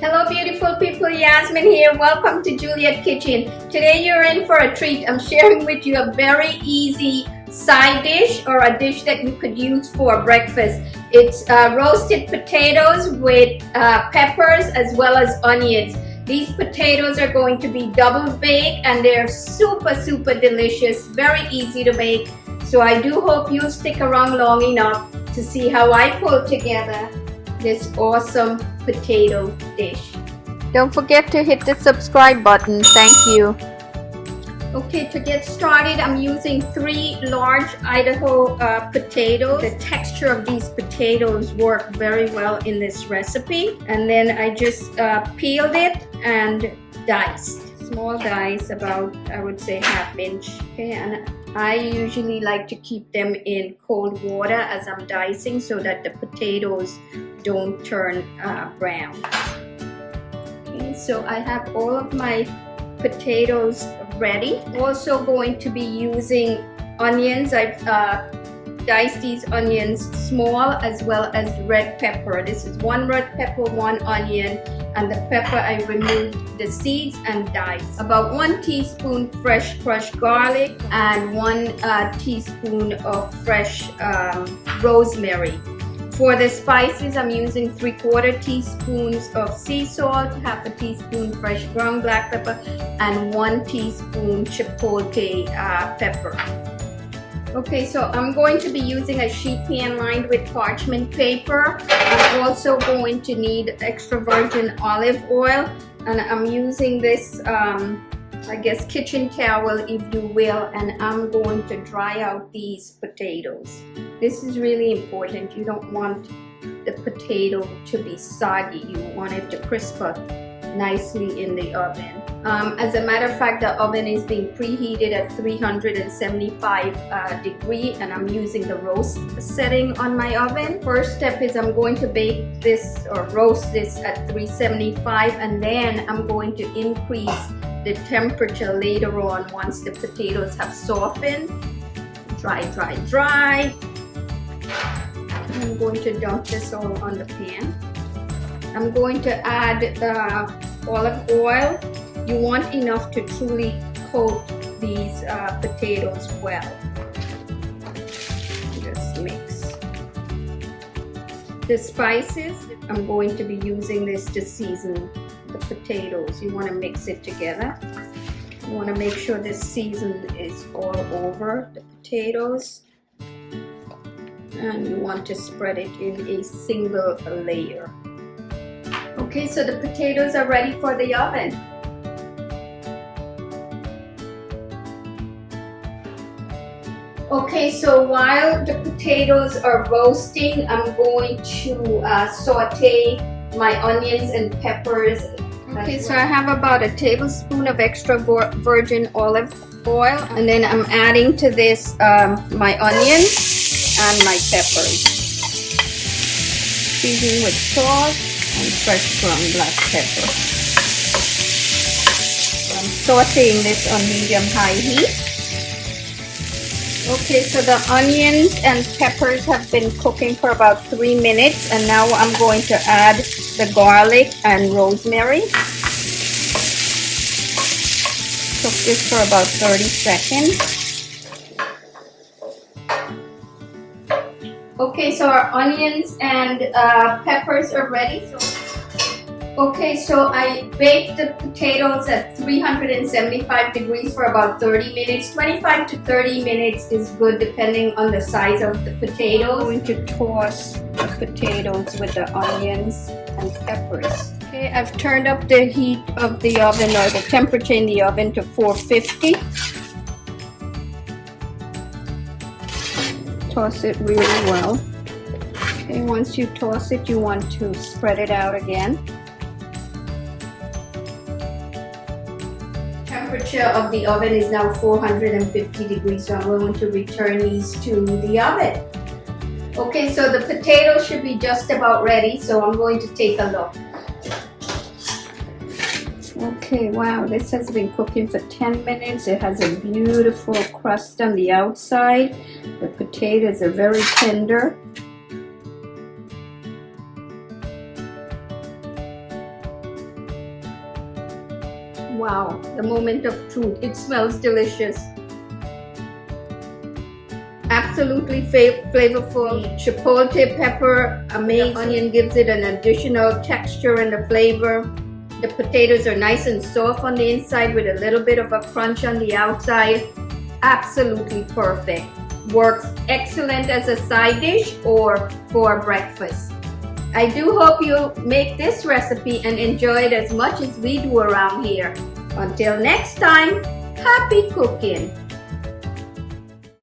Hello beautiful people, Yasmin here. Welcome to Juliet Kitchen. Today you're in for a treat. I'm sharing with you a very easy side dish or a dish that you could use for breakfast. It's roasted potatoes with peppers as well as onions. These potatoes are going to be double baked and they're super delicious, very easy to make. So I do hope you stick around long enough to see how I pull together this awesome potato dish. Don't forget to hit the subscribe button. Thank you. Okay, to get started, I'm using 3 large Idaho potatoes. The texture of these potatoes work very well in this recipe. And then I just peeled it and diced. Small dice, about I would say 1/2 inch. Okay, and I usually like to keep them in cold water as I'm dicing so that the potatoes don't turn brown. Okay, so I have all of my potatoes ready. Also going to be using onions. I've diced these onions small as well as red pepper. This is 1 red pepper, 1 onion, and the pepper I removed the seeds and diced. About 1 teaspoon fresh crushed garlic and 1 teaspoon of fresh rosemary. For the spices, I'm using 3/4 teaspoons of sea salt, 1/2 teaspoon fresh ground black pepper, and 1 teaspoon chipotle pepper. Okay, so I'm going to be using a sheet pan lined with parchment paper. I'm also going to need extra virgin olive oil, and I'm using this I guess kitchen towel, if you will, and I'm going to dry out these potatoes. This is really important. You don't want the potato to be soggy. You want it to crisp up nicely in the oven. As a matter of fact, the oven is being preheated at 375 degrees, and I'm using the roast setting on my oven. First step is I'm going to bake this or roast this at 375, and then I'm going to increase the temperature later on once the potatoes have softened. Dry. I'm going to dump this all on the pan. I'm going to add olive oil. You want enough to truly coat these potatoes well. Just mix. The spices, I'm going to be using this to season the potatoes. You want to mix it together. You want to make sure this season is all over the potatoes, and you want to spread it in a single layer. Okay, so the potatoes are ready for the oven. Okay, so while the potatoes are roasting, I'm going to saute my onions and peppers. Okay, so I have about 1 tablespoon of extra virgin olive oil, and then I'm adding to this my onions and my peppers. Season with salt and fresh ground black pepper. I'm sauteing this on medium-high heat. Okay, so the onions and peppers have been cooking for about 3 minutes, and now I'm going to add the garlic and rosemary. Cook this for about 30 seconds. Okay, so our onions and peppers are ready. Okay, so I baked the potatoes at 375 degrees for about 30 minutes. 25 to 30 minutes is good depending on the size of the potatoes. I'm going to toss the potatoes with the onions and peppers. Okay, I've turned up the heat of the oven, or the temperature in the oven, to 450. Toss it really well. Okay, once you toss it, you want to spread it out again. Temperature of the oven is now 450 degrees, so I'm going to return these to the oven. Okay, so the potatoes should be just about ready, so I'm going to take a look. Okay, wow, this has been cooking for 10 minutes. It has a beautiful crust on the outside. The potatoes are very tender. Wow, the moment of truth. It smells delicious. Absolutely flavorful. Chipotle pepper, amazing. The onion gives it an additional texture and a flavor. The potatoes are nice and soft on the inside with a little bit of a crunch on the outside. Absolutely perfect. Works excellent as a side dish or for breakfast. I do hope you make this recipe and enjoy it as much as we do around here. Until next time, happy cooking!